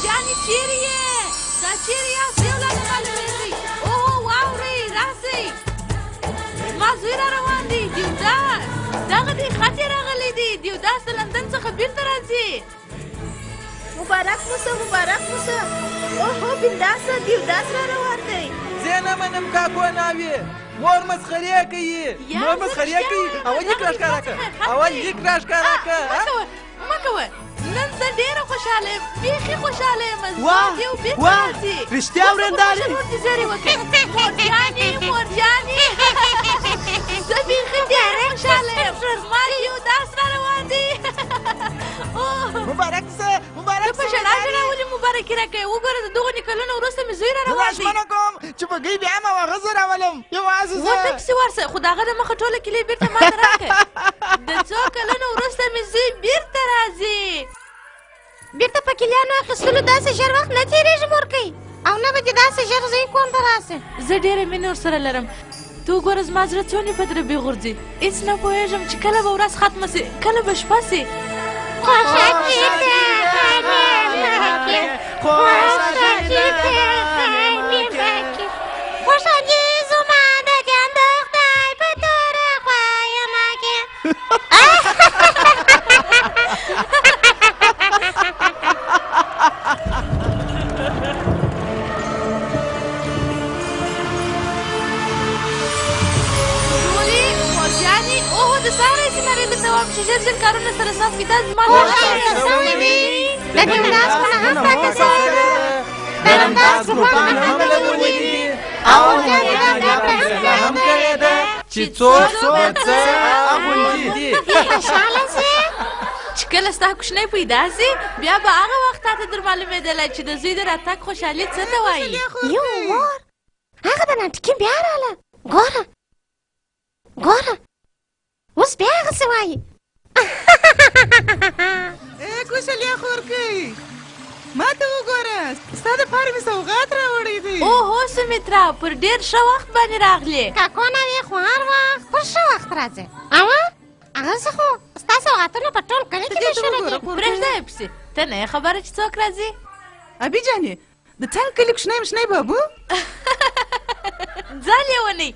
مورجانې چیرې یې دا چیرې یاست یو لا نه معلومېږي اوه واورئ راسئ زما زوی را روان دی دیوداس دغه دی خط یې راغلی دی دیوداس د لندن څخه بیرته راځي مبارک موسه مبارک موسه اوهو بنداسه دیوداس را روان دی زه نه منم کاکو ناوې مور مسخرې کوي مور مسخرې کوي اول لیک راښکاره که اول لیک راښکاره که مه کوه نن زه ډېره خوشحاله یم بیخي خوشحاله یم زما دیو بېرته راځي رښتیا ورېندارې ورته زیرې وکړې مورجانې مورجانې زه بیخي ډېره خوشحاله یم زما دیوداس را روان دی مبارک سه مبارک ته په ژړا ژړا ولې مبارکي راکوې وګوره د دغو کلونو وروسته مې زوی را روان دی ژمنه کوم چې بګۍ بیا هم هغه زه راولم یوازې زه ورته پسې ورسه خو د هغه د مخه ټوله کیلې بېرته ماته راکړه د څو کلونو وروسته مې زوی بېرته راځي بېرته په کلیانو اخیستلو داسې ژر وخت نه تېرېږي مورکۍ او نه به دې داسې ژر زوی کور ته راسې زه ډېره مینه ورسره لرم ته وګوره زما زړه څو په دربې غورځي هېڅ نه پوهېږم چې کله به ورځ ختمه سي کله به شپه سي خوشحالي زما د جان د خدای په توره خوا یمه کې ټولې مورجانې اوهو د سهاره یې سینارې درته وایم چې ژر ژر کارونه سره حساب کتاب زما د دیوداس په نغه پاکه سوې ده د رمداس په پاڼه هم لګولې دي او د رمداس هم کړې ده چې څوک څه اغوندي دي خوشحاله سې چې کله ستا کوچنی پیدا سي بیا به هغه وخت تاته در معلومېدلی چې د زوی د راتګ خوشحالي څه ته وایي یو مور هغه د ناټکي بیا راله ګوره ګوره اوس بیا هغسې وایي کوشلیا خورکۍ ما ته وګوره ستا دپاره مې سوغات راوړی دی اوهو سمیترا پر ډېر ښه وخت باندې راغلې کاکو نوې خو هر وخت پر ښه وخت راځي اوه هغسې خو ستا سوغاتونه په ټول کلي کې مشهوره دي پرېږده یې پسې ته نه یې خبره چې څوک راځي ابي جانې د څنګ کلي کوچنی مشنی بابو ځه لیونۍ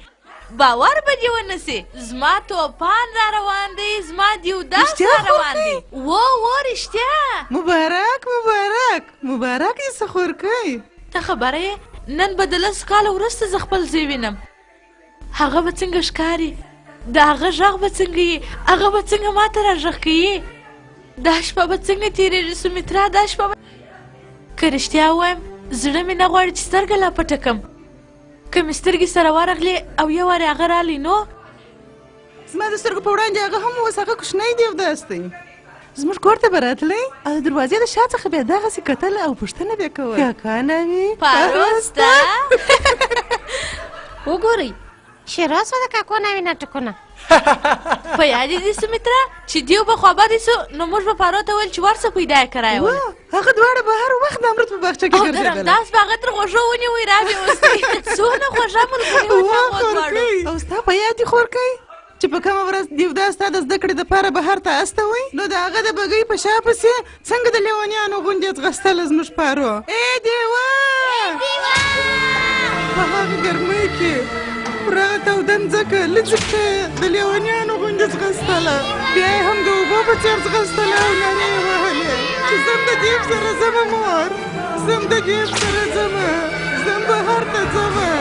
باور به دې ونه سي زما توپان را روان دی زما دیوداس را روان دی و رښتیا مبارک مبارک مبارک یې څه خورکۍ ته خبره یې نن به د 10 کاله وروسته زه خپل زوی وینم هغه به څنګه ښکاري د هغه غږ به څنګه یي هغه به څنګه ما ته راغږ کوي دا شپه به څنګه تېرېږي سمیترا دا شپه به که رښتیا ووایم زړه مې نه غواړي چې سترګه لا پټه کړم که مې سترګې سره ورغلې او یو وارې هغه رالی نو زما د سترګو په وړاندې هغه هم اوس هغه کوچنی دیوداس دی زموږ کور ته به راتلی او د دروازې د شا څخه بیا دغسې کتل او پوښتنه به یې کوله کاکا نوې پاروسته وګورئ شروع سوه د کاکو نوې ناټکونه په یاد دې سمیترا چې دیو به خوابدی سو نو موږ به پارو ته ویل چې ورسه پیدا یې کرایوله هغه دواړه به هر وخت د امرت په باغچه کې او د ګرځېدله رمداس به هغه تر غوږو ونیوی رابې اوسئ څونه خوږه ملګري وو ما دواړو او ستا په یاد دي خورکۍ چې په کومه ورځ دیوداس ستا د زده کړې دپاره بهر ته استوئ نو د هغه د بګۍ په شا پسې څنګه د لیونیانو غوندې ځغستله زموږ پارو ای دیوه په هغه ګرمۍ کې پر هغه توده مځکه لږکته د لیونیانو غوندې ځغستله بیا یې هم د اوبو په څېر ځغستله او نارې یې وهلې چې زم د دیب سره ځمه مور زم د دیب سره ځمه زم بهر ته ځمه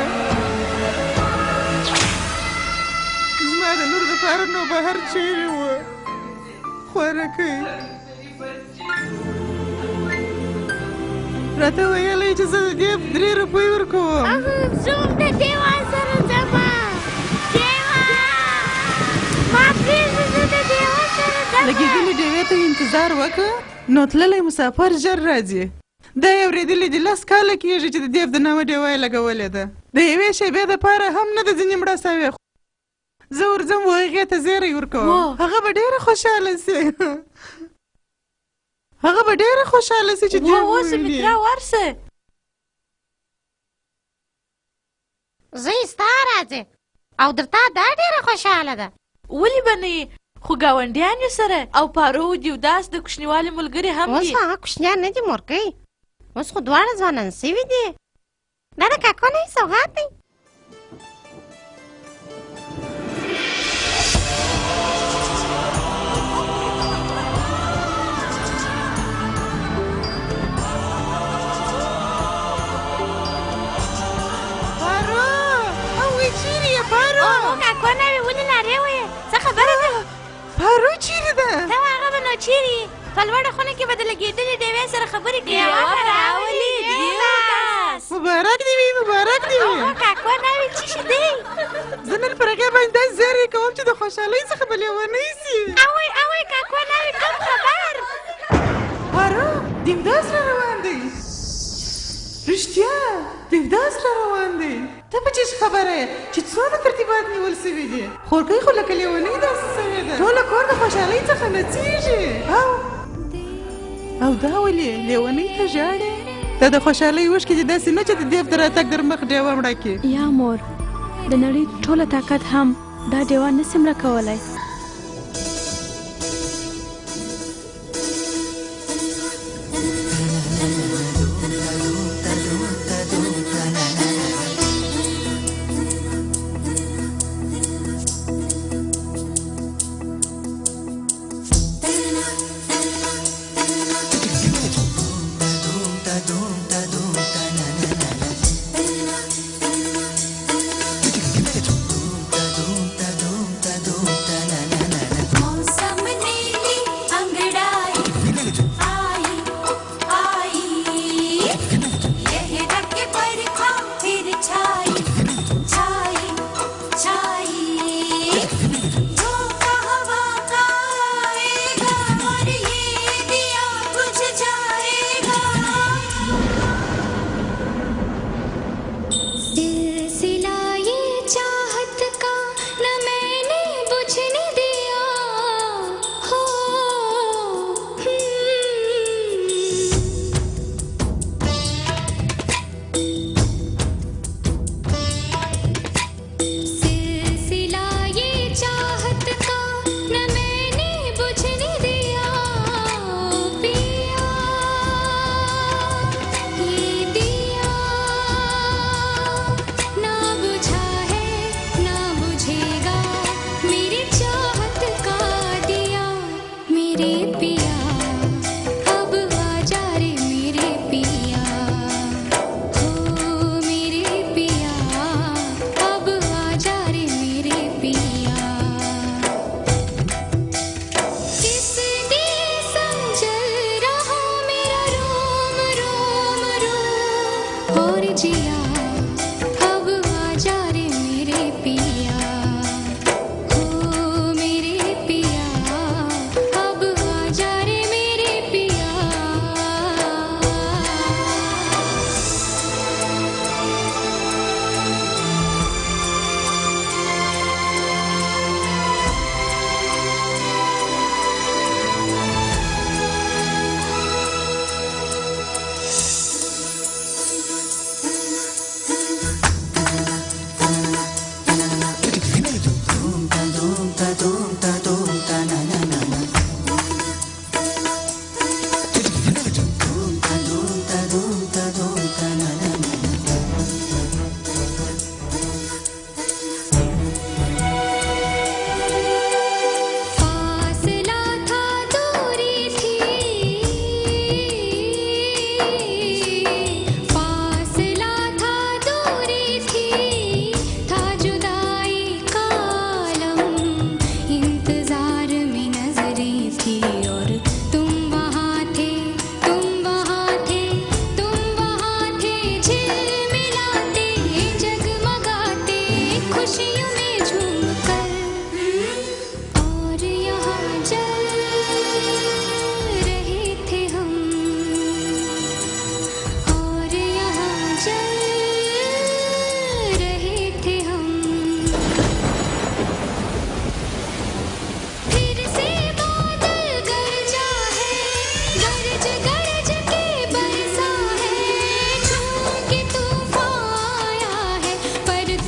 زما د لور دپاره نو بهر چیرې وه خوارکۍ راته ویلی چې زه د دیب 3 روپۍ ورکوم زوم د دیوال سره ځمه دیوه ما پرېږده زه د دیوال سره ځمه لګېدلې ډېوې ته انتظار وکړه نو تللی مسافر ژر راځي دا یې اورېدلې دي 10 کاله کېږي چې د دیب د نامه ډېوه یې لګولې ده د یوې شېبې دپاره هم نه د ځینې مړه سوې زه ورځم و هغې ته زیری ورکوم هغه به ډېره خوشحاله سي هغه به ډېره خوشحاله سي چې دیب و سمیترا ورسه زه یې ستا راځې او درته دا ډېره خوشحاله ده ولې به نه خو ګاونډیان یې سره او پارو دیوداس د کوچنیوالي ملګري هم اوس دي هغه کوچنیان نه دي مورکۍ اوس خو دواړه ځوانان سوي دي. دا د کاکو نوی سوغات دی. کاکو نوی ولې نارې وایې؟ څه خبره ده؟ پارو چیرې ده؟ ته هغه به نو چیرې یې؟ په لوړه خونه کې به د لګېدلې ډېوې سره خبرې کوي. یوه راولي دیوتاس. مبارک دې وي، مبارک دې وي. اوهو کاکو نوی څه شي دی؟ زه نن پر هغې باندې داسې زیری کوم چې د خوشحالۍ څخه به لیونۍ سي. اوی کاکو نوی کوم خبر؟ پارو دیوداس را روان دی. رښتیا دیوداس را روان دی. ته په چیش خبره یې چې څومره ترتیبات نیول سوي دي؟ خورکۍ خو لکه لیونۍ داسې سوې ده. ټوله کور د خوشحالۍ څخه نڅېږي. او دا ولې لیونۍ ته ژاړې؟ دا د خوشحالۍ اوښکې دي داسې نه چې د دیو د راتګ در مخ ډیوه مړه کړي. یا مور، د نړۍ ټوله طاقت هم دا ډیوه نسي مړه کولی.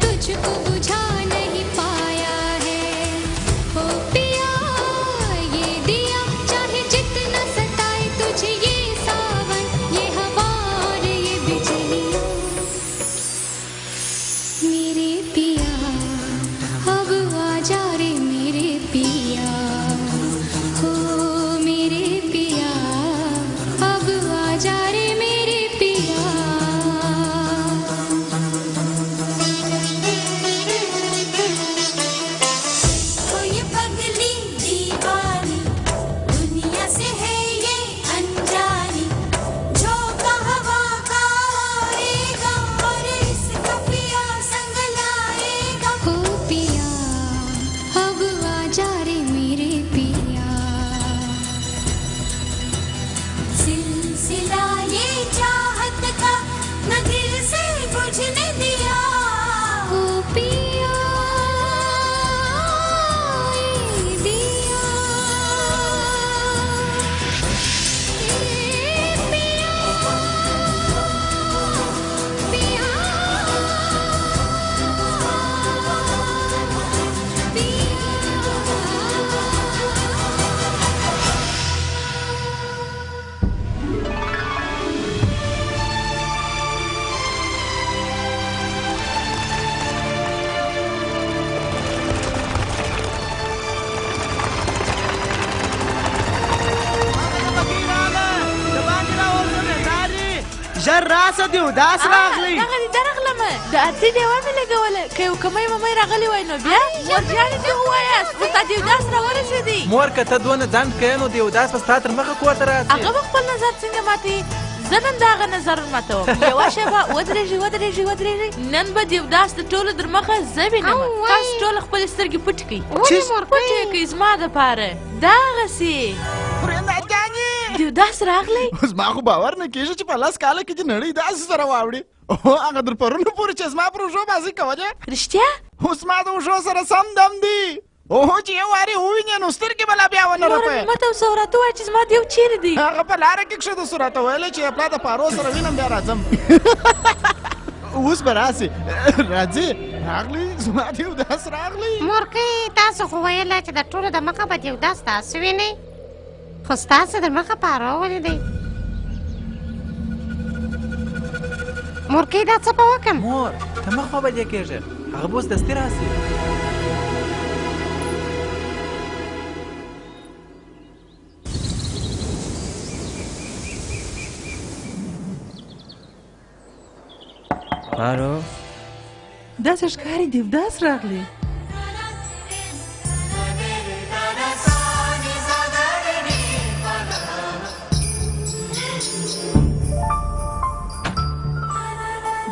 तुझको बुझा नहीं पाया है। راسه دیوداس راغلی دغه دې درغلمه د اتې ډېوه مې لګوله که یو کمی ممی راغلی وای نو بیا مورجانې دې ووایاست اوس دا دیوداس راورسېدی مور که ته دونه ځنډ کوې نو دیوداس به ستا تر مخه کور ته راسي هغه به خپل نظر څنګه ماتوي زه نن د هغه نظر ماتوم یوه شېبه ودرېږئ نن به دیوداس د ټولو در مخه زه وینم تاسو ټوله خپلې سترګې پټې کړئ پټې یې کړئ زما دپاره دغسې دیوداس راغلی زما خو باور نه کېږي چې په لس کاله کې چې نړۍ داسې سره واوړي هغه در پرونو پورې چې زما پر وښو بازي کوله رښتیا اوس ما د وښو سره سم دم دی اوهو چې یو وارې ووینې نو سترګې به لا بیا ونه رپې ماته اوس راته ووایه چې زما دیو چیرې دی هغه په لاره کې کښېده سو راته ویلی چې پلا د پارو سره وینم بیا راځم اوس به راسې راځې راغلی زما دیوداس راغلی مورکۍ تاسو خو ویله چې د ټولو د مخه به دیوداس تاسو وینئ خو ستاسو د مخه پاره ولیدئ مورکۍ دا څه به وکړم مور ته مه خوابدې کېږه هغه به اوس دستي راسي پارو داسې ښکاري دیوداس راغلی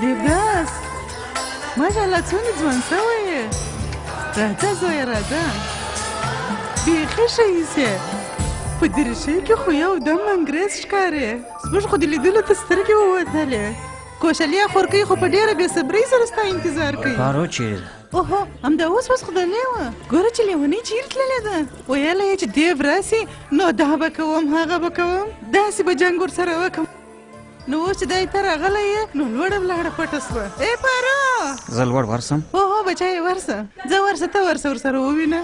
دیوداس ماشاءالله څومره ځوان شوی یې راځه زویه راځه بیخي ښه ایسې په دریشۍ کې خو یو دم انګریز ښکارې زموږ خو د لیدلو ته سترګې ووتلې کوشلیا خورکۍ خو په ډېره بېصبرۍ سره ستا انتظار کوي پارو چیرې ده اوهو همدا اوس خدای وه ګوره چې لیونۍ چیرې تللې ده ویلی یې چې دیو راسي نو دا به کوم هغه به کوم داسې به جنګ ورسره وکړم نو اوس چې دی ته راغلی یې نو لوړه ولاړه پټه سوه ای پارو زه لوړ ورسم اوهو بچایې ورسه ځه ورسه ته ورسه ورسره ووینه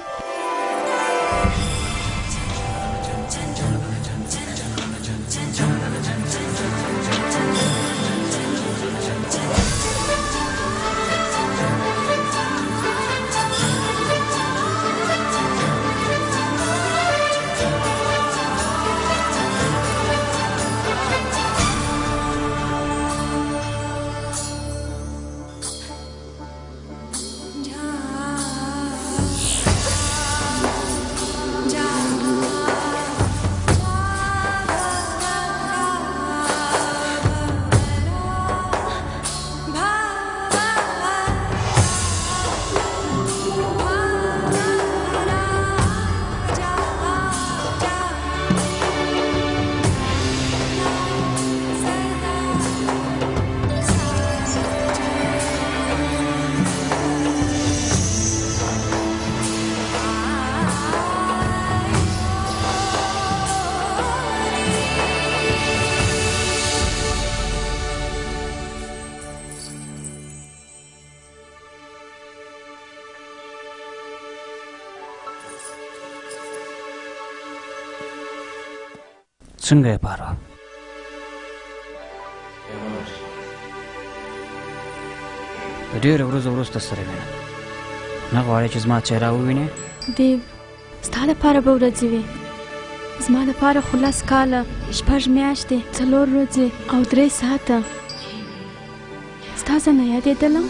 څنګه یې پارو د ډېرو ورځو وروسته سره وینم نه غواړې چې زما چهره ووینې دیو ستا لپاره به ورځې وي زما لپاره خو 10 کاله 6 میاشتې 4 ورځې او 3 ساعته ستا زه نه یادېدلم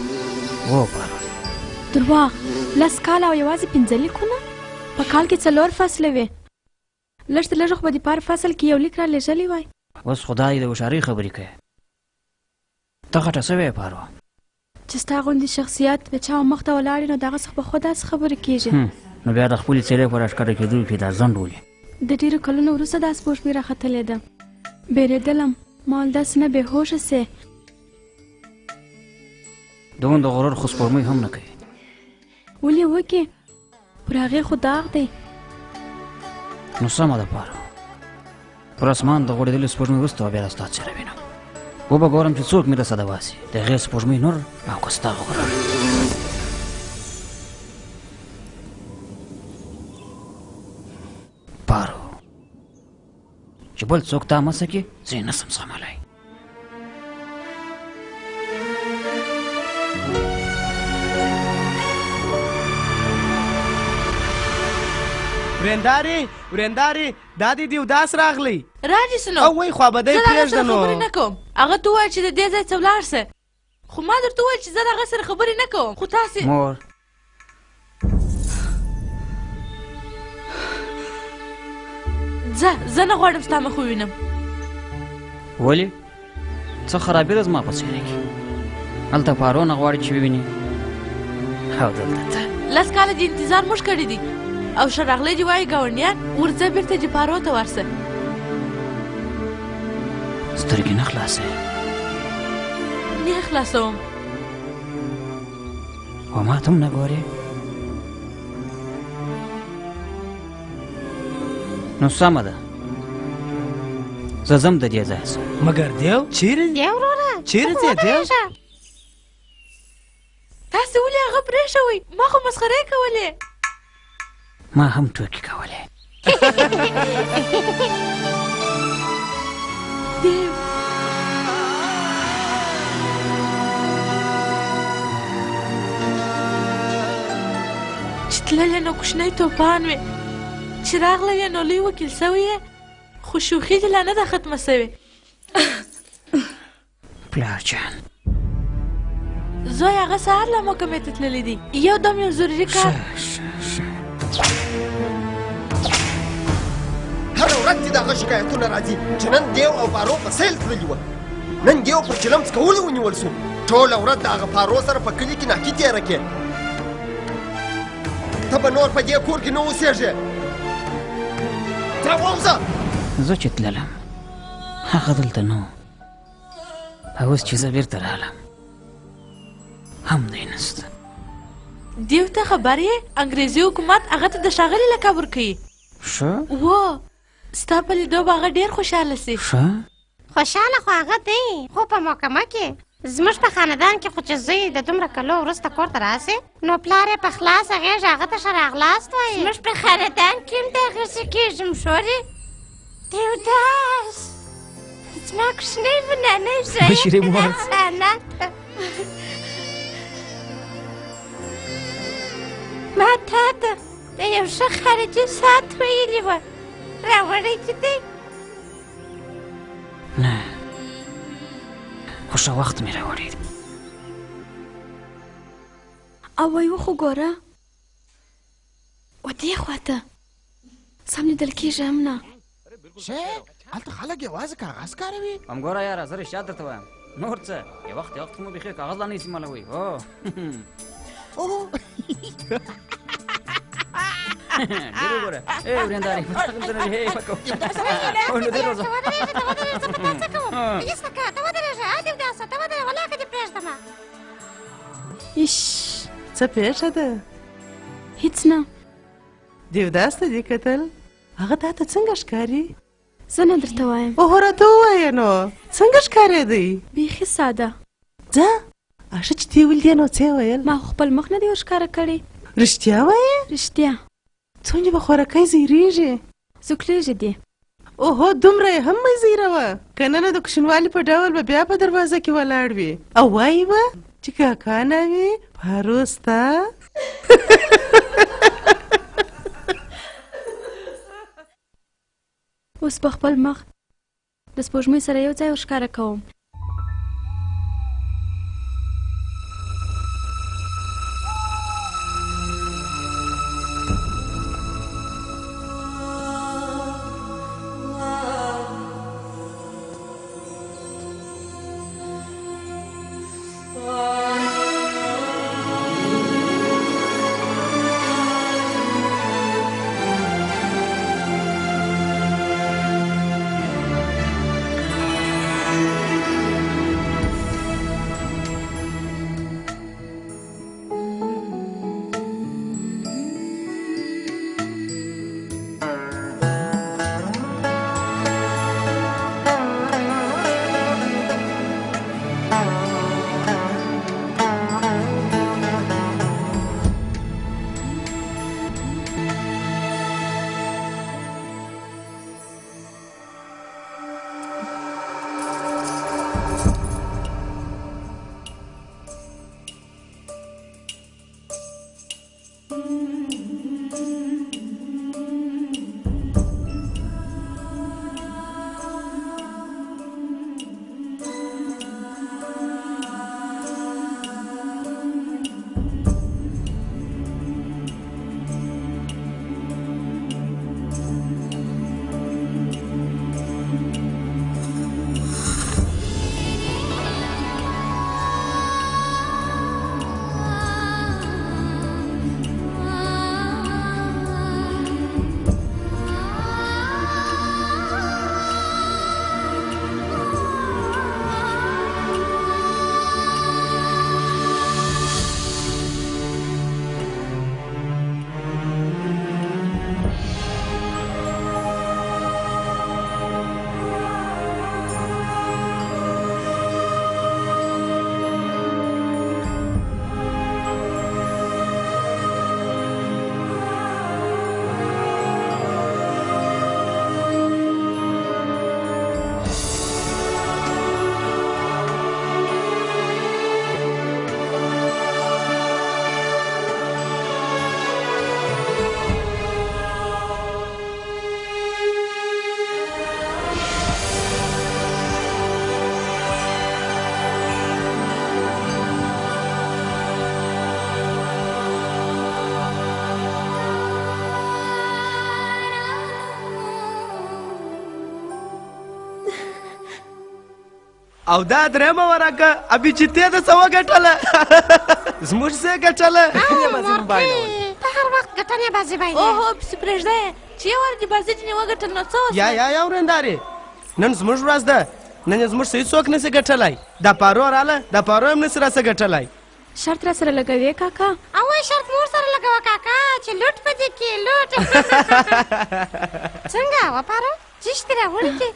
و پارو درواغ 10 کاله او یوازې 5 لیکونه په کال کې 4 فصله وي لږ تر لږه خو به د پار فصل کې یو لیک را لېږلی وای اوس خدای د هوښیارۍ خبرې کوي ته غټه سوې پارو چې ستا غوندې شخصیت د چا مخ ته ولاړ نو دغه څخه به خو داسې خبرې کېږي نو بیا د خپلې څېرې په راښکاره کېدو کې دا ځنډ ولي د ډېرو کلونو وروسته دا سپوږمۍ راختلې ده بیرېدلم ما ول داسې نه بېهوشه سې دومره غرور خو سپوږمۍ هم نه کوي ولې وکې پر هغې خو داغ دی نو سمه ده پارو پر اسمان د غوړېدلې سپوږمۍ وروسته بیا د ستا څېره وینم وبه ګورم چې څوک مې د صده باسي د هغې سپوږمۍ نور او که ستا غرور پارو چې بل څوک تا مسه کې زه یې نسم زغملی ورېندارې دا دې دیوداس راغلی راجې سنو او وایي خوابدی زه د هغه پرېږده سره نو خبرې نه کوم هغه ته ووایه چې د دې ځای څه ولاړ شه خو ما درته وویل چې زه د هغه سره خبرې نه کوم خو تاسې مور زه نه غواړم ستا مخ ووینم ولې څه خرابي ده زما په څېره کې هلته پارو نه غواړي چې وویني او دلته ته 10 کاله دې انتظار موږ کړی دي او ښه راغلی دې وایي ګاونډیان ورځه بېرته دې پارو ته ورسه سترګې نه خلاصوې نه خلاصوم او ما ته هم نه ګورې نو سمه ده زه ځم د دې ځای څخه مګر دیو چیرې دی وروره چیرې ځې دیو تاسې ولې هغه پرېښوئ ما خو مسخرې کولې ما هم ټوکې کولې دیو چې تللی نو کوچنی توپان وې چې راغلی یې نو لوی وکیل سوی یې خو شوخي دې لا نه ده ختمه سوې پلار جان زوی هغه سهار له محکمې ته تللی دي یو دم یو ضروري کار هره ورځ دې دغه شکایتونه راځي چې نن دیو او پارو په سیل تللي وه نن دیو پر چلم څکولو ونیول سو ټوله ورځ د هغه پارو سره په کلي کې ناکي تېره کړې ته به نور په دې کور کې نه اوسېږې ځه ووځه زه چې تللم هغه دلته نه و او اوس چې زه بېرته راغلم هم دی نسته دیو ته خبر یې انګریزي حکومت هغه ته د ښاغلي لقب ورکوي ښه و ستا په لیدو به هغه ډېر خوشحاله سي ښه خوشحاله خو هغه دی خو په محکمه کې زموږ په خاندان کې خو چې زوی د دومره کلو وروسته کور ته راسي نو پلار یې په خلاصه غېږ هغه ته ښه راغلاست وایي زموږ په خاندان کې هم دغسې کېږم شورې دیوداس زما کوچنی بنانی بشري مور. ما تا ته د یو ښه خارجي ساعت ویلي وه راوړی چې دی نه خو ښه وخت مې راوړی او وایي وخو ګوره و دې خواته سم لیدل کېږي هم نه شیخ هلته خلک یوازې کاغذ کاروي هم ګوره یاره زه رښتیا درته وایم نور څه یو وخت خو مو بیخي کاغذ لا نه استعمالوئ هو ډېر وګوره ای ورېندارې په دغه ځای نه هی مه کوه نو ډېر وځه ایش څه پېښه ده هیڅ نه دیوداس ته دې کتل هغه تا ته څنګه ښکاري زه نه درته وایم اوهو راته ووایه نو څنګه ښکارېدی بیخي ساده ځه هغه چې دې ولیدې نو څه یې ویل ما خو خپل مخ نه دی ورښکاره کړی رښتیا وایې رښتیا څومره به خورکۍ زیرېږي زوکلېږي دې اوهو دومره یې هم مه زیروه که نه د کوچنوالي په ډول به بیا په دروازه کې ولاړ وي او وایي به چې کاکا نه وي پارو ستا اوس به خپل مخ د سپوږمۍ سره یو ځای ورښکاره کوم او دا درېمه ورکه ابي چې ته د څه وګټله زموږ څه ګټله ته هر وخت ګټنې بازي بایې اوهو پسې پرېږده یې چې یو وار دې بازي ځینې وګټل نو څه وسول یا ورندارې نن زموږ ورځ ده نن یې زموږ څه هېڅوک نسي ګټلی دا پارو راله دا پارو هم نسي راسه ګټلی شرط را سره لګوې کاکا او شرط مور سره لګوه کاکا چې لوټ په دې کې لوټ څنګه وپاره چیشتې راوړې کې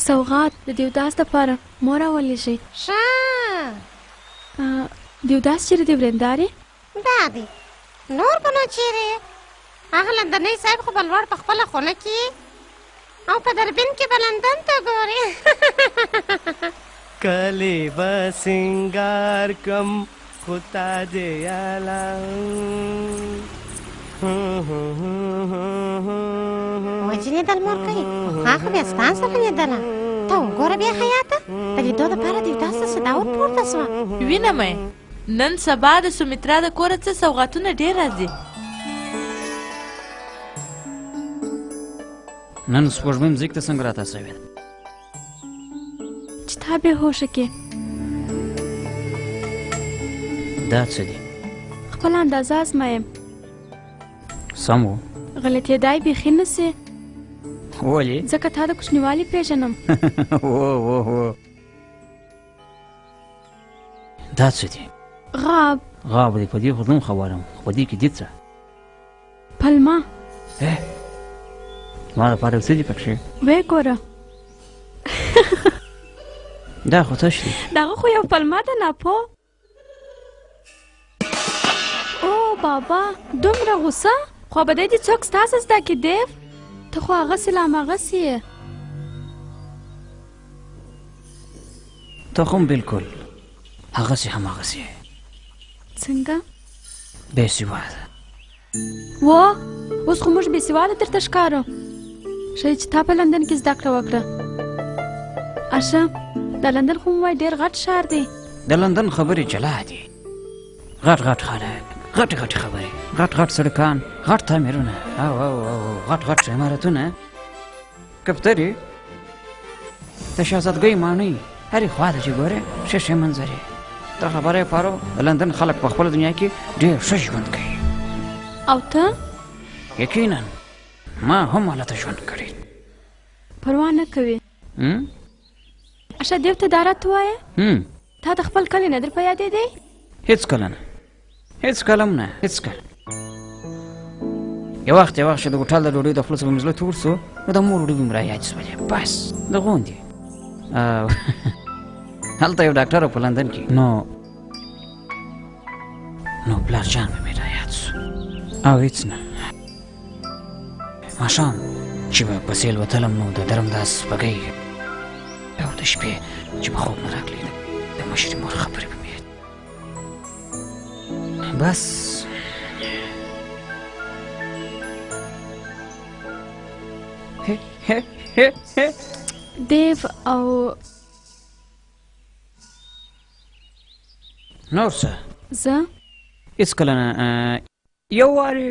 سوغات د دیوداس دپاره مور راولې شي ښه دیوداس چیرې دی ورېندارې دا دی نور به نو چیرې هغه لندنۍ صاحب خو به لوړ په خپله خونه کې او په دربین کې به لندن ته ګورې کلی به سینګار کم خو تا دې یالا وجنې دل مور کوي هغه بیا ستا سره لیدله ته وګوره بیا حیاته د لیدو دپاره دیوداس ته صدا ور پورته سوه وینم یې نن سبا د سومیترا د کوره څه سوغاتونه ډېر راځي نن سپوږمۍ مځکې ته څنګه راته سوې ده چې تا بې هوښه کې دا څه دي خپله اندازه ازمایم سم و غلطېدای بیخي نه سي ولې ځکه تا د کوچنیوالي پېژنم و دا څه دي غاب دی په دې خو زه هم خبرم خو په دې کې دي څه پلمه زما دپاره یو څه دي پکښې ویې ګوره دا خو تش دی دغه خو یو پلمه ده ناپوه او بابا دومره غوسه خو به دی دې څوک ستاسې زده کې دیو ته خو هغسې لا هماغسې یې ته خو هم بلکل هغسې هماغسې یې څنګه بې سواده و اوس خو موږ بې سواده درته ښکارو ښایي چې تا په لندن کې زده کړه وکړه اشه د لندن خو مو وایي ډېر غټ ښار دی د لندن خبرې جلا دي غټ خلک غټې خبرې غټ سړکان غټ تعمیرونه او غټ عمارتونه کفترې د شهزادګۍ ماڼۍ هرې خوا ته چې ګورې ښې منظرې دا خبره یې پارو د لندن خلک په خپله دنیا کې ډېر ښه ژوند کوي او ته یقینا ما هم هلته ژوند کړی پروا نه کوي اشه دیو ته دا راته ووایه تا د خپل کلي نه در په یادېدی هېڅ کله نه هېڅ کله هم نه هېڅ کله یو وخت چې د هوټل د ډوډۍ د خولو څخه مې زړه تور سو نو د مور ډوډۍ مې رایاد شولې بس د غوندې هلته یو ډاکټر په لندن کې نو پلار جان مې رایاد سو او هېڅ نه ماښام چې به په سیل وتلم نو د درم دا سپږۍ او د شپې چې به خوب نه راغلی د مشرې مور خبرې به مې بس دیو او نور څه زه هېڅکله نه یو وارې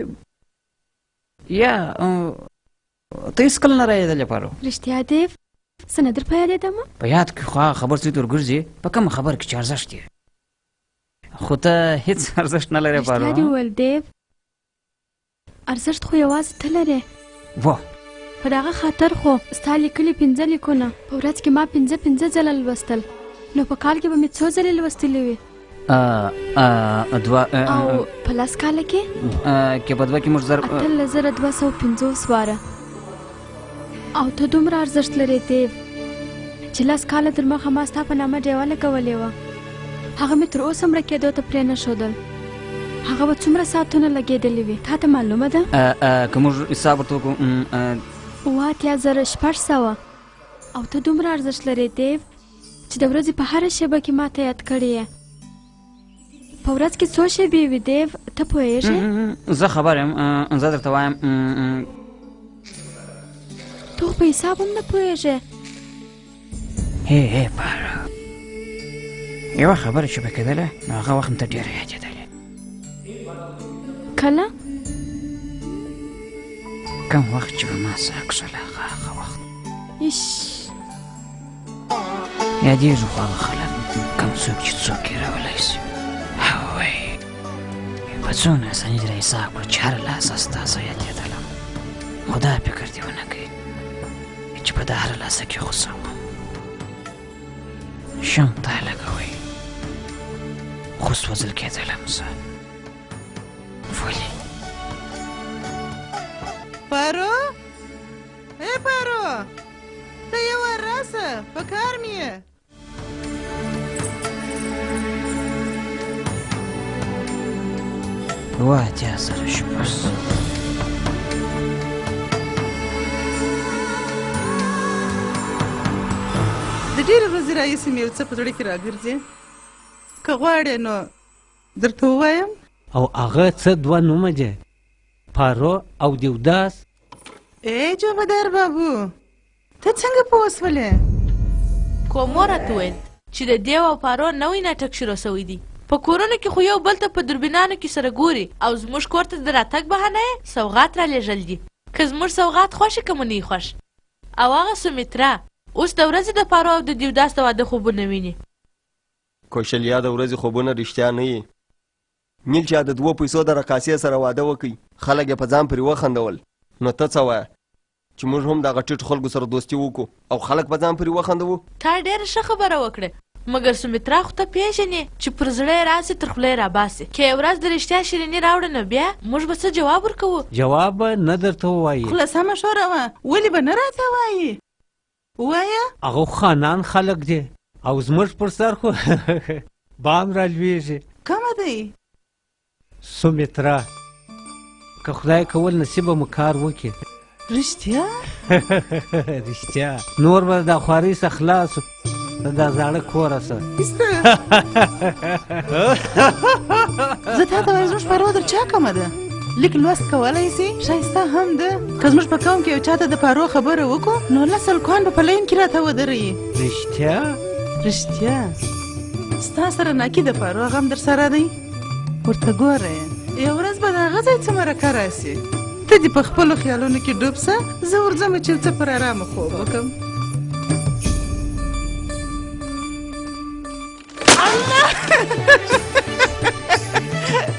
یا ته هېڅکله نه رایېدلې پارو رښتیا دیو څه نه در په یادېدمه په یاد کې خو هغه خبر څه ورګرځي په کومه خبر کې چې ارزښت دی خو ته هېڅ ارزښت نه لرې پارو رښتیا دې وویل دیو ارزښت خو یوازې ته لرې و په دغه خاطر خو ستا لیکلي 5 لیکونه په ورځ کې ما 5 ځله لوستل نو په کال کې به مې څو ځلې لوستلې وي او په لس کاله کې په دوه کې موږ 18,250 واره او ته دومره ارزښت لرې دیو چې لس کاله تر مخه ما ستا په نامه ډیوه لګولې وه هغه مې تر اوسه مړه کېدو ته پرې نه ښودل هغه به څومره ساعتونه لګېدلې وي تا ته معلومه ده که موږ حساب ورته وکړو 8,600 او ته دومره ارزښت لرې دیو چې د ورځې په هره شیبه کې ما ته یاد کړې یې په ورځ کې څو شیبې وي دیو ته پوهېږې زه خبر یم زه درته وایم ته خو په حساب هم نه پوهېږې هې پاره یوه خبره چې به کېدله نو هغه وخت ته ډېره یادېدلې کله کوم وخت چې به ما ساه کښله هغه وخت ایش یادېږي خو هغه خلک کوم څوک چې څوک یې راولی شي وایي په څونه اساني در حساب کړو چې هر لاسه ستاسو یادېدلم خو دا فکر دې ونه کوي چې په دا هر لاسه کې خو څه وم شم ته لګوئ خو سوځل کېدلم زه ولې پارو ای پارو ته یو ور راسه په کار مې یې اوه اتیا سره شپږ د ډېرې ورځې راهیسې مې یو څه په زړه کې راګرځي که غواړې نو درته ووایم او هغه څه دوه نومه دی پارو او دیوداس ای جوابدار بابو ته څنګه پوه شولې کومو راته وویل چې د دیو او پارو نوی ناټک شروع سوی دی په کورونو کې خو یو بل ته په دوربینانو کې سره ګوري او زموږ کور ته د راتګ بهانه یې سوغات را لېږل دي که زموږ سوغات خوښ که مو نه خوښ او هغه سومیترا اوس د ورځې د پارو او د دیوداس د واده خوبونه ویني کوشلیا د ورځې خوبونه رښتیا نه یي نیل چې د 2 پیسو د رقاصې سره واده وکړي خلک یې په ځان پرې وخندول نو ته څه وایه چې موږ هم دغه ټیټ خلکو سره دوستي وکړو او خلک په ځان پرې وخندوو تا ډېره ښه خبره وکړه مګر سومیترا خو ته پېژنې چې پر زړه یې راسي تر خوله یې راباسي که یو ورځ د رښتیا شیریني راوړه نو بیا موږ به څه جواب ورکوو جواب به نه درته ووایي خوله سمه شوره وه ولې به نه راته وایي ووایه هغه خانان خلک دی او زموږ پر سر خو بام را لویږي کومه دی سومیترا که خدای کول نصیبه مو کار وکړي رښتیا رښتیا نور به د خوارۍ څخه خلاص دا زاړه کوره څه زه تا ته وایم زموږ پارو در چا کمه ده لیک لوست کولی سي ښایسته هم ده که زموږ په قوم کې یو چاته د پارو خبره وکړو نو 10 هلکان به په لین کې راته ودروي رښتیا رښتیا ستا سره ناکي د پارو غم در سره دی ورته ګوره یو ورځ به د هغه ځای څه مرکه راسي ته دې په خپلو خیالونو کې ډوب سه زه ورځم چې یو څه پر ارامه خوب وکړم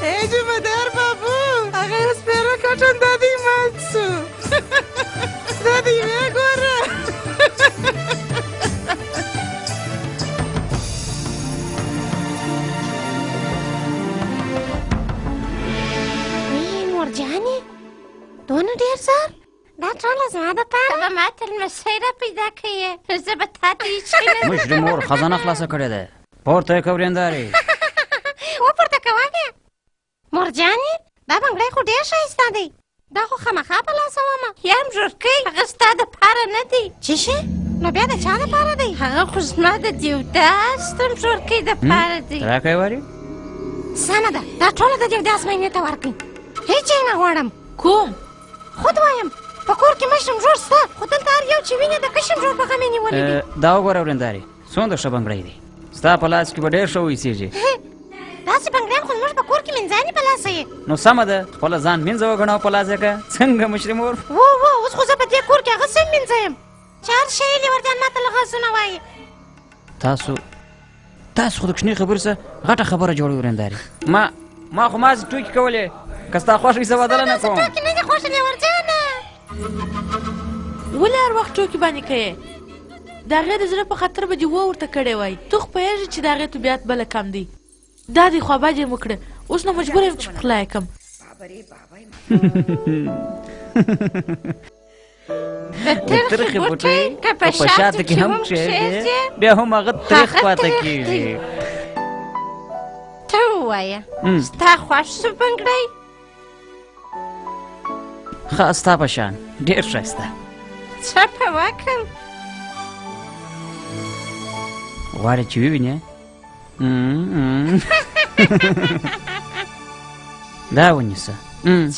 ای جوابدار بابو هغه یو سپېره کټن دا دی مات شو دا دی ویې ګوره مورجانې دونه ډېر زر دا ټوله زما دپاره ته به ماته لمسی را پیدا کوې نو زه به تا ته هېڅ مشرې مور خزانه خلاصه کړې ده پورته یې که ورېندارې وپورته کوه بیا مورجانې دا بنګړی خو ډېر ښایسته دی دا خو خامخا په لاسه ومه یم ژورکۍ هغه ستا دپاره نه دی څه شی نو بیا د چا دپاره دی هغه خو زما د دیوداس تم ژورکۍ دپاره دی راکوې وارې سمه ده دا ټوله د دیوداس مینې ته ورکړئ هېڅ یې نه غواړم کوم خود وایم په کور کې مشرم جوړ شته خو دلته هر یو چې وینې د کشم جوړ په غم یې نیولی دی دا وګوره ورېندارې څومره ښه بنګړی دی ستا په لاس کې به ډېر ښه وایسېږي داسې بنګړیان خو زموږ په کور کې مینځانې په لاسه یې نو سمه ده خپله ځان مینځه وګڼه په لاس یې که څنګه مشرې مور اوس خو زه په دې کور کې هغه څه مینځه یم چې هر شی یې لیوردیان ما ته لغازونه وایي تاسو خو د کوچنۍ خبرې څه غټه خبره جوړوئ ورېندارې ما خو مازې ټوکې کولې که ستا خوښ وي زه بدله نه کوم ټوکې نه دي خوښه لیوردیانه ولې هر وخت ټوکې باندې کوې د هغې د زړه په خطر به دې ورته کړی وای ته خو پوهېږې چې د هغې طبیعت بله کم دی دا دې خوابه دې وکړه اوس نو مجبور یم چې پخلا یې کړم د ترخې بوټۍ که په شاتو کې هم کښېږدې بیا هم هغه تریخ پاته کېږي ته ووایه ستا خوښ شو بنګړی ښه ستا په شان ډېر ښایسته څه په وکړم غواړې چې ووینې دا ونیسه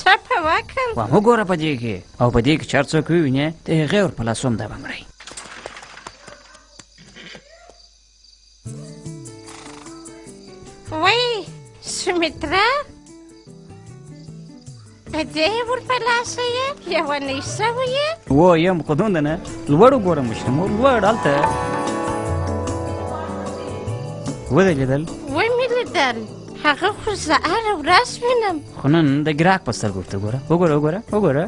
څه په وکړم وام وګوره په دې کې او په دې کې چې هر څوک ووینې د هغې ور په لاسوم دا بنګړی وایي سومیترا د دې ور په لاسه یې لیونۍ شوې یې یم خو دومره نه لوړ وګوره مشرې مور لوړ هلته ودې لیدل ومې لیدل هغه خو زه هره ورځ وینم خو نن د ګراک په سترګو ورته ګوره وګوره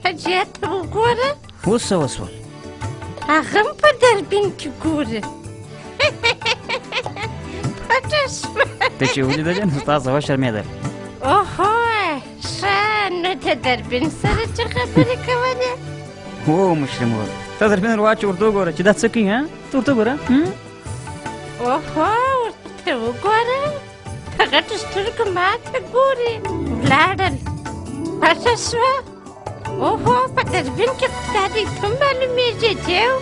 حاجیه ته وګوره اوس څه وسول هغه هم په دوربین کې ګوري پټه شوه ته چې ولیدلې نو تاسو وشرمېدل اوهو ښه نو د دوربین سره چې خبرې کولې هو مشرم ور ته دوربین ورواچ ورته وګوره چې دا څه کوي ها ته ورته وګوره اوهو ورته وګوره هغه د سترګو ماته ګوري ولاړل پټه شوه اوهو په دوربین کې خدای ته معلومېږي دیو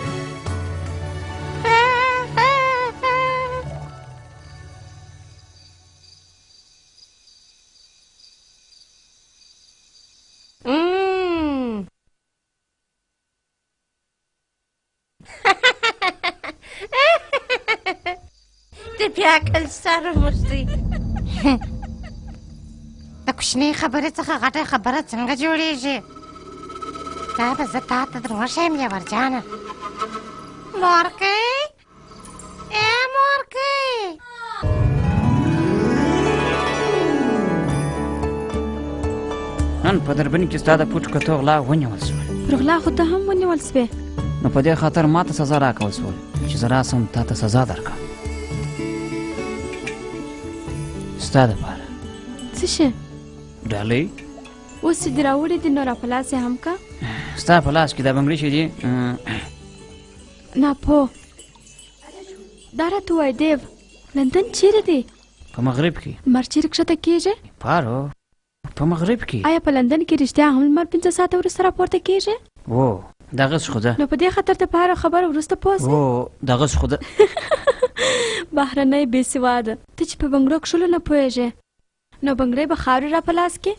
د بیا عقل سره مستي د کوچنۍ خبرې څخه غټه خبره څنګه جوړېږي دا به زه تا ته دروښیم یورجانه مورکۍ ای مورکۍ نن په دربین کې ستا د پوټ کتو غلا ونیول شول پر غلا خو ته هم ونیول سوې نو په دې خاطر ما ته سزا راکول شول چې زه راسم تا ته سزا درکړم ستا دپاره څه شی ډالۍ اوس چې دې راوړې دي نو راپه لاس یې هم که ستا په لاس کې دا بنګړي چې دي ناپوه دا راته ووایه دیو لندن چیرې دی په مغرب کې لمر چیرې کښته کېږي پارو په مغرب کې آیا په لندن کې رښتیا هم لمر 15 ساعته وروسته راپورته کېږي و دغسې خو ده نو په دې خاطر ته په هره خبره وروسته پوه سې و دغسې خو ده بهرنۍ بېسواده ته چې په بنګړو کښلو نه پوهېږې نو بنګړۍ به خاورې را په لاس کې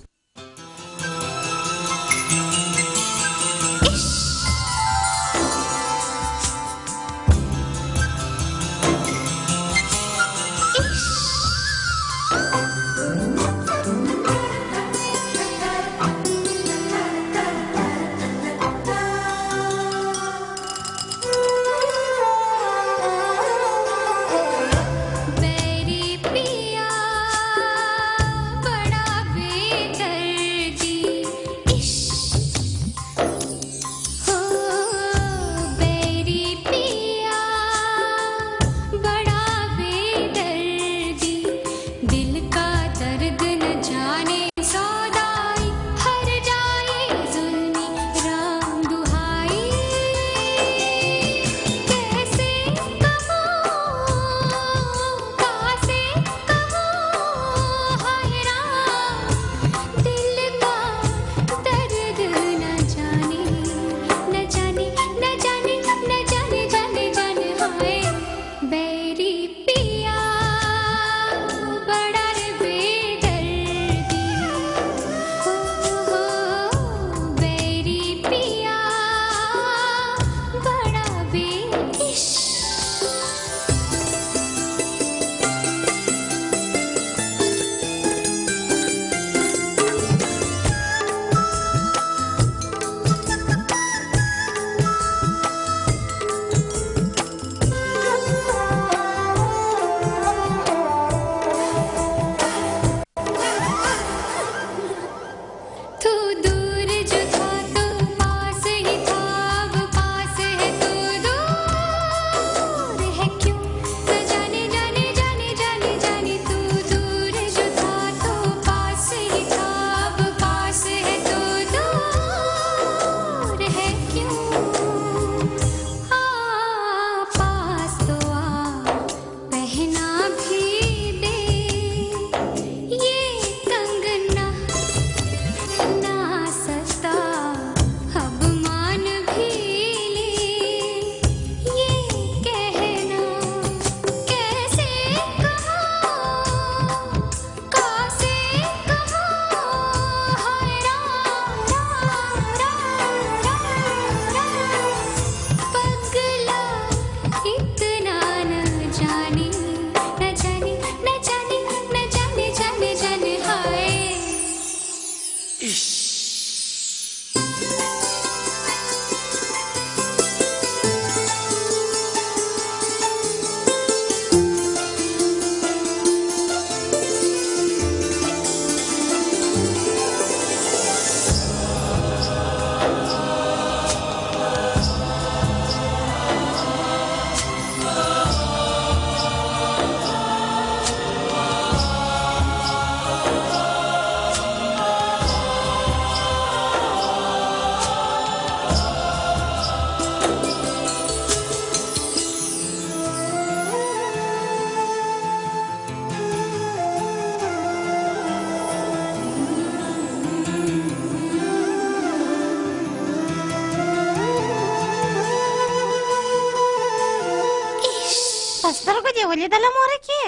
دې ولیدله مورکې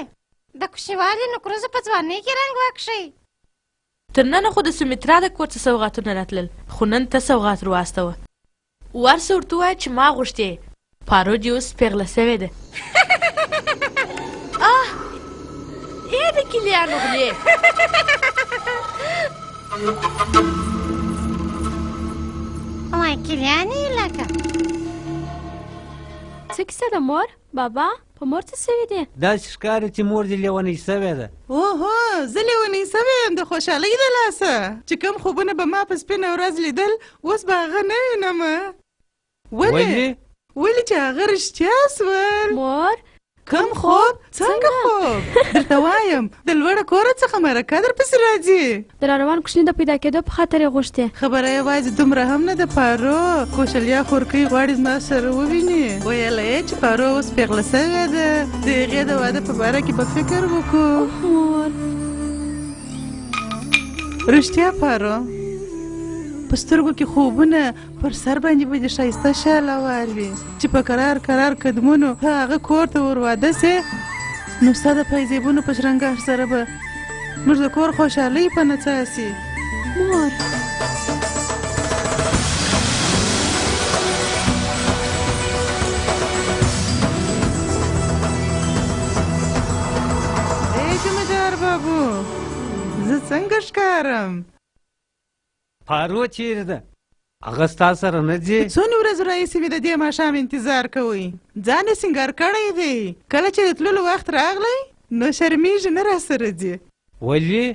د کوچنیوالي نکروزو په ځوانۍ کې رنګ وکښئ. تر ننه خو د سومیترا د کور څه سوغاتونه راتلل، خو نن ته سوغات ورواستوه. ورسه ورته ووایه چې ما غوښتې. پارو دې اوس پیغله سوې ده. ای د کلیانو غلې. وای کلیانې لکه څه کیسه ده مور؟ بابا په مور څه سوي دي؟ داسې ښکاري چې مور دې لیونۍ سوې ده. اوهو زه لیونۍ سوې یم د خوشحالۍ د لاسه چې کوم خوبونه به ما په سپینه ورځ لیدل اوس به هغه نه وینم. ولې چې هغه رښتیا سول. مور کوم خوب؟ څنګه خوب؟ درته وایم د لوړه کوره څخه مرکه در پسې راځي. د راروان کوچني د پیدا کېدو په خاطر یې غوښتې. خبره یوازې دومره هم نه ده پارو. کوشلیا خورکۍ غواړي زما سره وویني. ویله یې چې پارو اوس پیغله سوې ده، د هغې د واده په باره کې به فکر وکړو. مور رښتیا پارو په سترګو کې خوبونه پر سر باندې به دې ښایسته شال هوار وي چې په کرار قدمونو هغه کور ته ور واده سې، نو ستا د پایزیبونو په شرنګار سره به موږ د کور خوشحالۍ په نڅا سي. مور ای جمعدار بابو زه څنګه ښکارم؟ پارو چیرې ده؟ هغه ستا سره نه ځي؟ څو ورځو راهیسې مې د دې ماښام انتظار کوئ. ځان یې سینګار کړی دی. کله چې د تللو وخت راغلی نو شرمېږي نه راسره ځي. ولې؟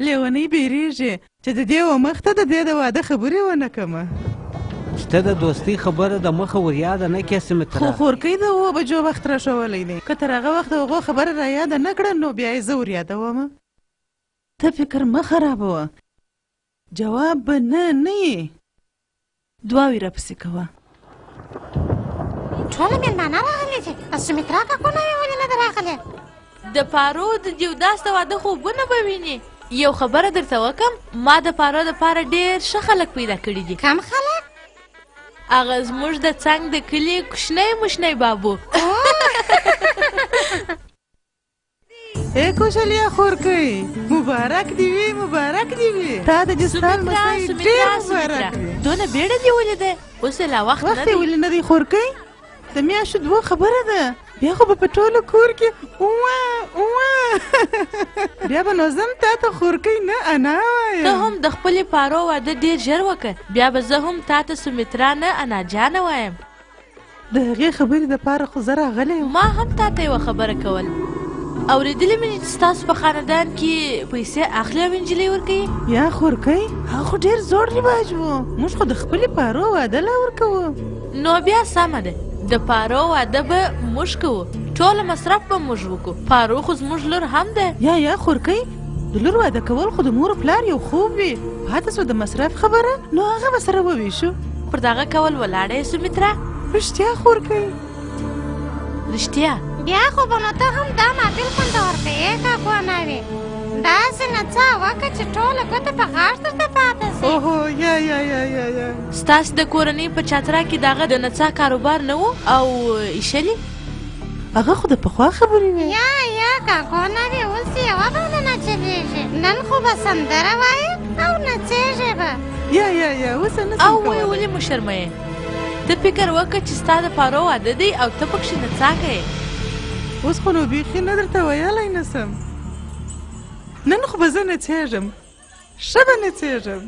لیونۍ بیریږي چې د دې و مخ ته د دې د واده خبرې ونه کړمه. ستا د دوستۍ خبره د مخه ور یاده نه کړې سمترا. خو خورکۍ د 7 بجو وخت راښولی دی. که تر هغه وخته هغو خبره را یاده نه کړه نو بیا یې زه ور یادومه. ته فکر مه خرابوه. جواب به نه یې دواوې راپسې کوه. ټوله مېلمانه راغلي دي. د سومیترا کاکونه مې ولې نه ده راغلې؟ د پارو د دیوداس د واده خوبونه به ویني. یو خبره درته وکم، ما د پارو دپاره ډېر ښه خلک پیدا کړي دي. کم خلک؟ هغه زموږ د څنګ د کلي کوچنی مشنی بابو. ای کوشلیا خورکۍ مبارک دی وي مبارک دی وي. تا د جستان مسئلې ډېر مبارک دی. دونه بیړه دې ولې اوس لا وخت نه دی. ولې نه دی خورکۍ؟ د میاشتو 2 خبره ده. بیا خو به په ټوله کور کې بیا به نو زم تا ته خورکۍ نه انا وایم. ته هم د خپلې پارو واده ډېر ژر وکړه، بیا به زه هم تا ته سومیترا نه انا جانه وایم. د هغې خبرې دپاره خو زه راغلی یم. ما هم تا ته یوه خبره کول. اورېدلې مې چې ستاسو په خاندان کې پیسې اخلي او انجلۍ ورکوي. یا خورکۍ هغه خو ډېر زوړ رواج و. موږ خو د خپلې پارو واده لا ورکوو. نو بیا سمه ده، د پارو واده به موږ کوو، ټوله مصرف به موږ وکړو. پارو خو زموږ لور هم ده. یا خورکۍ د لور واده کول خو د مور و پلار یو خوب وي. پاته سوه د مصرف خبره، نو هغه به سره وویشو. پر دغه کول ولاړه یې سومیترا؟ رښتیا خورکۍ؟ رښتیا بیا خو به نو ته هم دا محفل خوندور کوې کاکواناوې. داسې نڅا وکړه چې ټوله ګوته په غاښ درته پاته سي. اوهو یا ستاسې د کورنۍ په چترا کې دغه د نڅا کاروبار نه و او ایشلي؟ هغه خو د پخوا خبرې وې. یا کاکواناوې اوس یوه بلنه چلېږي. نن خو به سندره وایې او نڅېږې به. یا اوس نه او ولې مو شرموې؟ ته فکر وکړه چې ستا د پارو واده دی او ته پکښې نڅا کوې. اوس خو نو بیخي نه درته ویلی نسم. نن خو به زه نڅېږم، ښه به نڅېږم.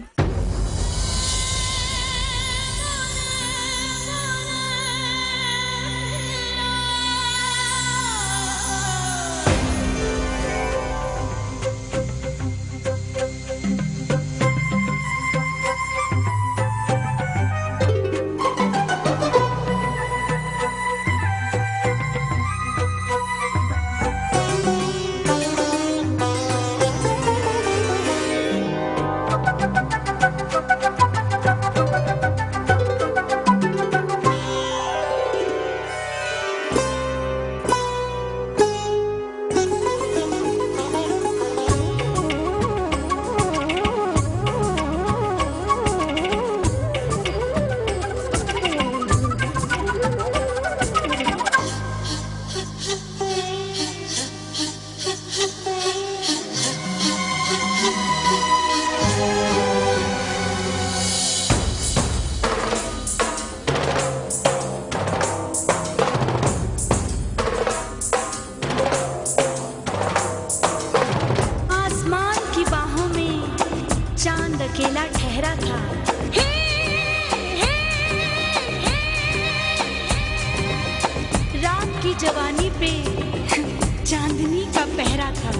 चांद अकेला ठहरा था। रात की जवानी पे चांदनी का पहरा था।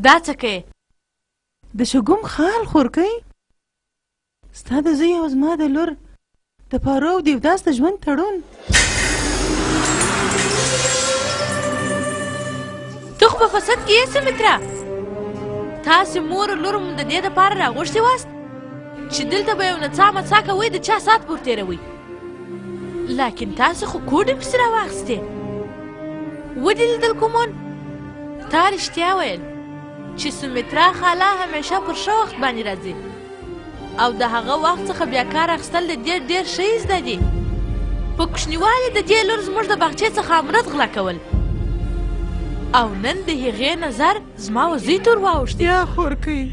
دا څه کوې؟ د شګوم خال خورکۍ ستا د زوی او زما د لور د پارو او دیوداس د ژوند تړون. ته خو په فساد کې یې سمیترا. تاسې مور او لور مو د دې دپاره راغوښتي واست چې دلته به یو نڅا مڅا کوئ د چا ساعت پورې تېروئ. لاکن تاسې خو کوډې پسې راواخیستې. ودې لیدل کومون؟ تا رښتیا ویل چې سمیترا خاله همیشه پر ښه وخت باندې راځي او د هغه وخت څخه بیا کار اخیستل د دې ډېر ښه زده دي. په کوچنیوالي د دې لور زموږ د باغچې څخه امرت غلا کول او نن د هغې نظر زما وزوی تور واوښتې. یا خورکۍ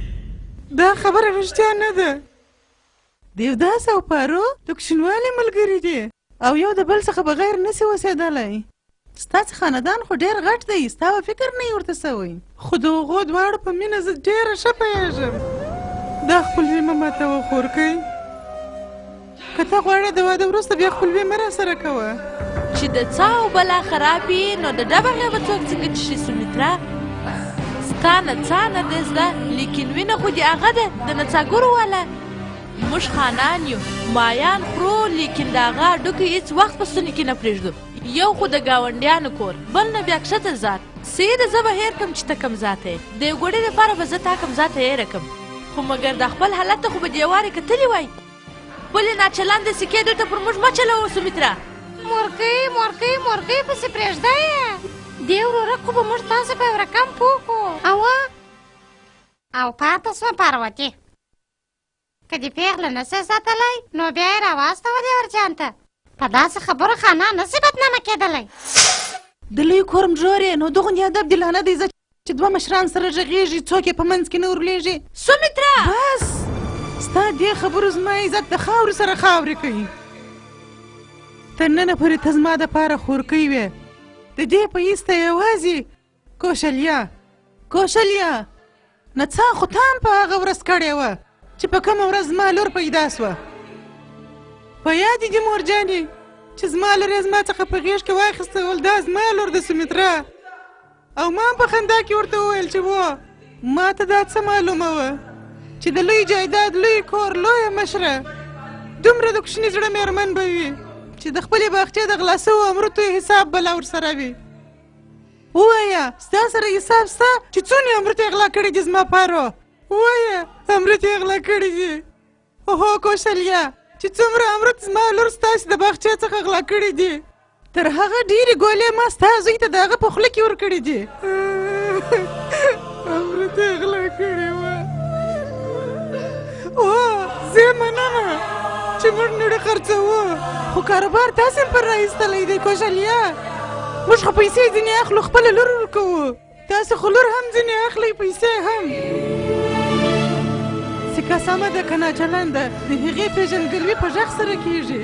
دا خبره رښتیا نه ده. دیوداس او پارو د کوچنیوالي ملګري دي او یو د بل څخه بغیر نسي اوسېدلی. ستاسې خاندان خو ډېر غټ دی، ستا به فکر نه یې ورته سوی. خو د هغو دواړو په مینه زه ډېره ښه پوهېږم. دا خپلوي مه ماتوه خورکۍ. که ته غواړې د واده وروسته بیا خپلوي مه راسره کوه. چې د څا او بلا خراب وي نو د ډبه غیبه څوک څنګه چښي سومیترا؟ ستا نڅا نه ده زده لیکن وینه خو دې هغه ده د نڅاګرو والا. موږ خانان یو مایان خورو لیکن د هغه هډوکي هېڅ وخت په ستوني کې نه پرېږدو. یو خو د ګاونډیانو کور بل نه بیا کښته ذات. سیده زه به هېر کړم چې ته کوم ذاته یې. د یو ګوړې دپاره به زه تا کوم ذاته هېره کړم خو مګر د خپل حالت ته خو به دې وارې کتلي وای. بلې ناچلنده سکې دلته پر موږ مه چلوه سومیترا. مورکۍ پسې پرېږده یې. دې ورورک خو به موږ تاسو په یو رقم پوه کړو او پاته سوه پاروتې. که دې پېغله نسې ساتلی نو بیا یې راواستوه دې ورجان ته. په داسې خبرو خانه نسي بدنامه کېدلی. د لوی کور مژورې نو دغوندې ادب دې لا نه دی چې دوه مشران سره غږېږي څوک یې په منځ کې نه ورلېږي. سومیترا بس ستا دې خبرو زما عزت د خاورې سره خاورې کوي. تر ننه پورې ته زما دپاره خورکۍ وې. د دې په ایسته یوازې کوشلیا نڅا خو تا هم په هغه ورځ کړې وه چې په کومه ورځ زما لور پیدا سوه. په یاد دي مورجانې چې زما لور یې زما څخه په غېږ کې واخیسته ول دا زما لور د سومیترا. او ما په خندا کې ورته وویل چې ما ته دا څه معلومه وه چې د لوی جایداد لوی کور لویه مشره دومره د کوچني زړه مېرمن به وي چې د خپلې باغچې د غلا سوو امرتو حساب به لا ورسره وي. ووایه ستا سره حساب سته چې څومره امرت یې غلا کړي دي زما پارو؟ ووایه امرت یې غلا کړي دي؟ اوهو کوشلیا چې څومره امرت زما لور ستاسې د باغچې څخه غلا کړي دي تر هغه ډېرې ګولې ما ستا زوی ته د هغه په خوله کې ورکړي دي. امرت یې غلا کړې وه. زه مننه چې موږ نړۍ خرڅوو خو کاروبار تاسې هم پر راایستلی دی کوشلیا. موږ خو پیسې ځینې اخلو خپله لور ورکوو. تاسې خو لور هم ځینې اخلئ پیسې هم. سکه سمه ده که ناچلنده د هغې پېژندګلوي په غږ سره کېږي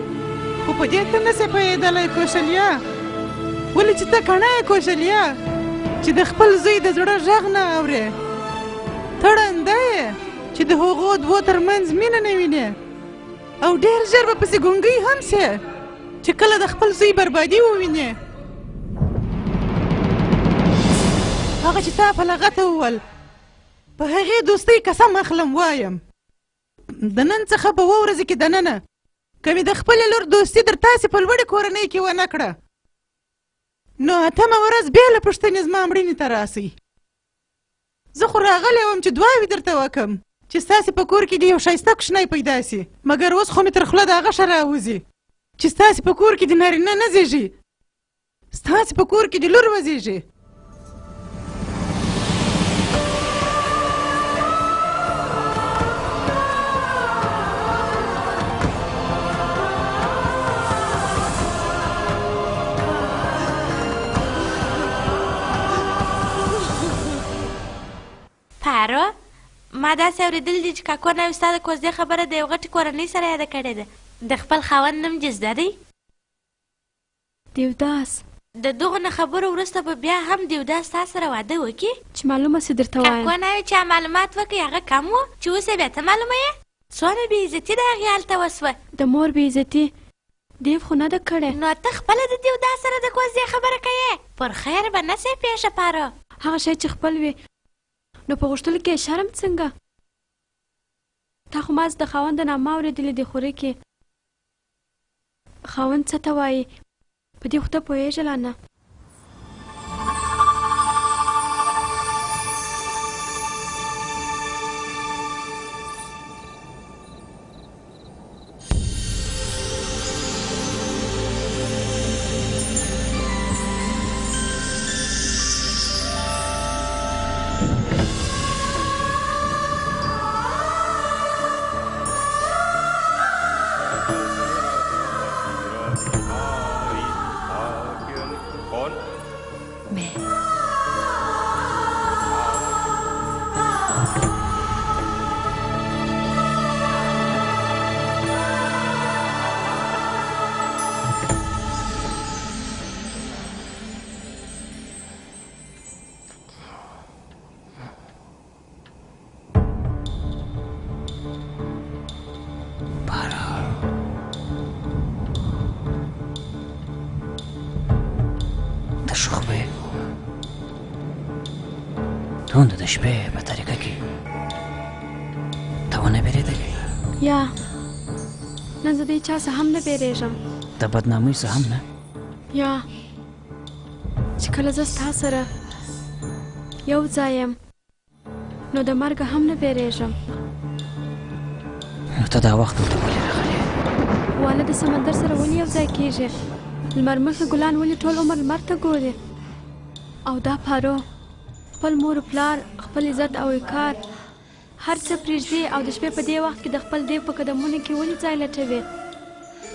خو په دې ته نسې پوهېدلی کوشلیا. ولې چې ته کڼه یې کوشلیا چې د خپل زوی د زړه غږ نه اورې. ته ړنده یې چې د هغو دوو تر منځ مینه نه وینې او ډېر ژر به پسې ګونګۍ هم سې چې کله د خپل زوی بربادي ووینې. هغه چې تا په لغته وویل په هغې دوستۍ قسم اخلم وایم د نن څخه په 2 ورځې کې دننه که مې د خپلې لور دوستي در تاسې په لوړې کورنۍ کې ونه کړه نو 8مه ورځ بیا له پوښتنې زما مړینې ته راسئ. زه خو راغلی وم چې دعاوې درته وکړم چې ستاسې په کور کې د یو ښایسته کوچنی پیدا سي مګر اوس خو مې تر خوله د هغه ښه راوځي چې ستاسې په کور کې د نارینه نه زېږي ستاسې په کور کې د لور وزېږي. پارو ما داسې اورېدلي دي چې کاکو ناوې ستا د کوزدې خبره د یو غټې کورنۍ سره یاده کړې ده. د خپل خاوند نوم دې زده دی؟ دیوداس. د دغو نه خبرو وروسته به بیا هم دیوداس تا سره واده وکړي؟ چې معلومه سي درته وایم کاکو ناوې چا معلومات وکړي هغه کم و چې اوس یې بیا ته معلومه یې؟ څونه بې عزتي د هغې هلته وسوه. د مور بې عزتي دیو خو نه ده کړې. نو ته خپله د دیوداس سره د کوزدې خبره کوې؟ پر خیر به نه سې پېښه پاره. هغه شی چې خپل وي نو په غوښتلو کې شرم څنګه؟ تا خو ما د خاوند نامه اورېدلې دي خورې کې خاوند څه ته وایي په دې خو ته پوهېږې لا نه. شو خو به توند د شپې په طریقه کې ته ونه بیرېدلې یا نه زه دې چا څه هم نه بیریږم د بدنامۍ څه هم نه یا چې کله زه ستا سره یو ځای یم نو د مرګه هم نه بیریږم نو ته دا وخت ورته ولې راغلې واله د سمندر سره ولې یو ځای کېږي لمر مخې ګلان ولې ټول عمر لمر ته ګوري او دا پارو خپل مور پلار خپل عزت او وقار هر څه پرېږدي او د شپې په دې وخت کې د خپل دیو په قدمونو کې ولې ځای لټوي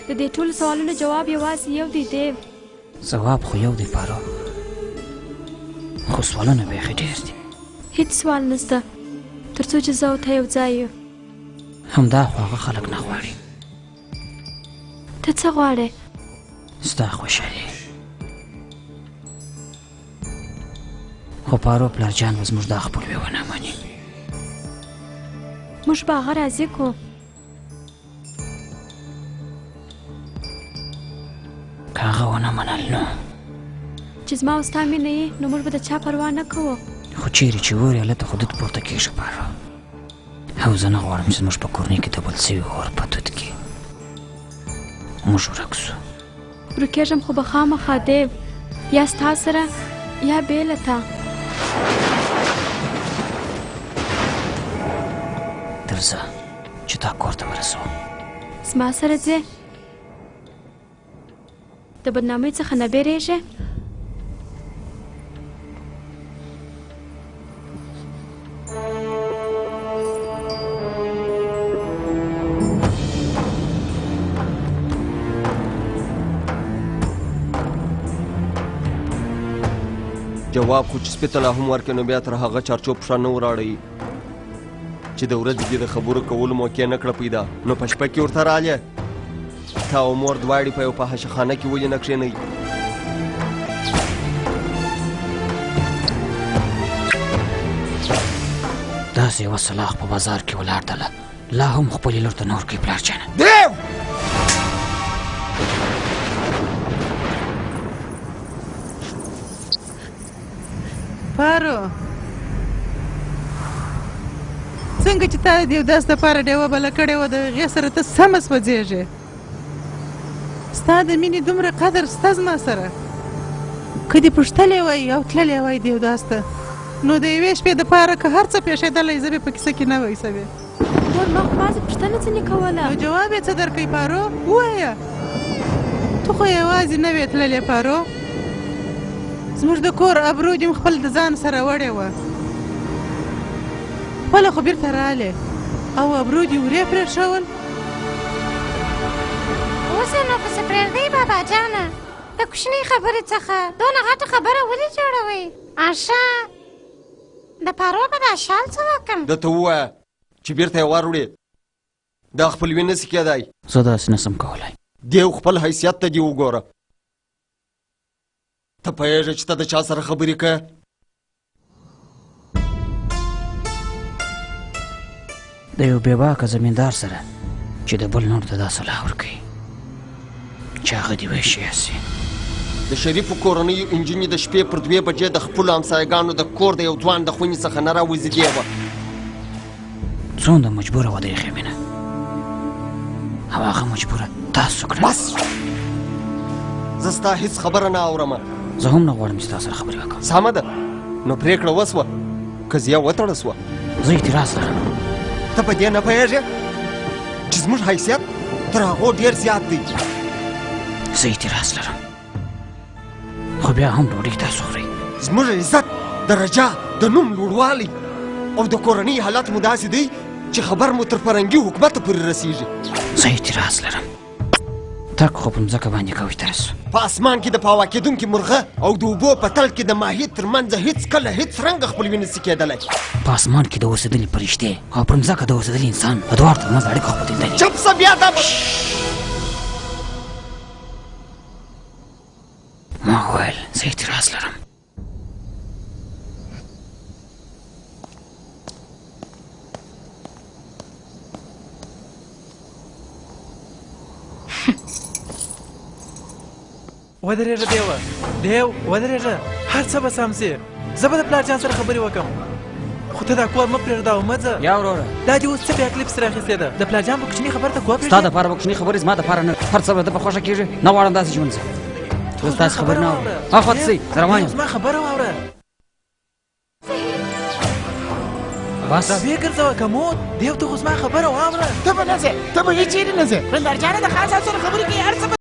د دې ټولو سوالونو جواب یوازې یو دی دیو ځواب خو یو دی پارو خو سوالونه بیخي ډېر دي هیڅ سوال نشته تر څو چې زه او ته یو ځای یو همدا خو هغه خلک نه غواړي ته څه غواړې ستا خوشحالي خو پارو پلارجان به زموږ دا خپلوي ونه مني موږ به هغه راضي کړو که هغه ونه منل نو چې زما او ستا مینه یې نو موږ به د چا پروا نه کوو خو چیرې چې ورې هلته خو دود پورته کېږي پارو او زه نه غواړم چې زموږ په کورنۍ کې د بل سوي اور په دود کې موږ ورک سو ورکېږم خو به خامخا دیو یا ستا سره یا بې له تا درځه چې تا کور ته ورسوم زما سره ځې د بدنامۍ څخه نه بیریږې جواب خو چې سپي ته لا هم ورکړې نو بیا تر هغه چارچوب پښه نه وراړئ چې د ورځې کې د خبرو کولو موقع نه کړه پیدا نو په شپه کې ورته رالې تا او مور دواړې په یو فحاشخانه کې ولې نه کښېنئ داسې یوه سلاخ په بازار کې ولاړ دله لا هم خپلې لور ته نه ورکوي پلارجانه دیو پارو څنګه چې تا د دیوداس دپاره ډیوه بله کړې وه د هغې سره ته سمه سوځېږې ستا د مینې دومره قدر سته زما سره که دې پوښتلی وای او تللی وای دیوداس ته نو د یوې شپې دپاره که هر څه پېښېدلی زه به په کیسه کې نه وای سوې مور ما خو بعضې پوښتنه ځینې کوله نو جواب یې څه درکوي پارو ووایه تو خو یوازې نه وې تللی پارو زموږ د کور ابرو دې خپل د ځان سره وړې وه خپله خو بېرته رالې او ابرو دې ورې پرېښول اوس یې نو پسې پرېږدئ بابا جانه د کوچنۍ خبرې څخه دونه غټه خبره ولې جوړوئ آشا د پارو به دا شال څه وکړم ده ته ووایه چې بېرته یې واروړې دا خپلوي نسي کېدی زه داسې نسم کولی دیو خپل حیثیت ته دې وګوره ته پوهېږې چې ته د چا سره خبرې کوې د یو بېباکه زمیندار سره چې د بل نور ته دا صلاح ورکوي چې هغه دې ویشي سي د شریفو کورنیو انجونې د شپې پر 2 بجې د خپلو همسایګانو د کور د یو ځوان د خونې څخه نه راوځېدې وه څومره مجبوره وه د یې مینه او هغه مجبوره تاسو کړه بس زه ستا هېڅ خبره نه اورم زه هم نه غواړم چې تا سره خبرې وکړم سمه ده نو پرېکړه وسوه قضیه وتړه سوه زه اعتراض لرم ته په دې نه پوهېږې چې زموږ حیثیت تر هغو ډېر زیات دی زه اعتراض لرم خو بیا هم ډوډۍ تاسو خورئ زموږ عزت درجه د نوم لوړوالی او د کورنۍ حالت مو داسې دی چې خبر مو تر فرنګي حکومته پورې رسیږي زه اعتراض لرم تک خو په مځکه باندې کوئ تاسو په اسمان کې د پاوا کېدونکي مرغه او د اوبو په تل کې د ماهي تر منځه هېڅکله هېڅ رنګه خپلوي نسي کېدلی په اسمان کې د اوسېدلي فرشتې او پر مځکه د اوسېدلي انسان په دواړو ترمنځ اړیکه خو بدلېدلې چپ شه بیا دا ما وویل زه اعتراض لرم ودرېږه دیوه دیو ودرېږه هر څه به سم سي زه به د پلارجان سره خبرې وکړم خو ته دا کور مه پرېږده مه ځه یا وروره دا دې اوس څه بیا کلیپ سره اخیستې ده د پلارجان په کوچني خبره ته ګوه ستا پرېږدې دپاره به کوچني خبرې زما دپاره نه هر څه به ده په خوښه کېږي نه غواړم داسې ژوند سي اوس تاسې خبرې نه اورم هاخوا ته سئ زه روان یم زما خبره واوره بس دا ویې ګرځوه کمود دیو ته خو زما خبره واوره ته به نه ځې ته به هېڅ چېرې نه ځې پلارجانه د خان صاحب سره خبرې کوي هر څه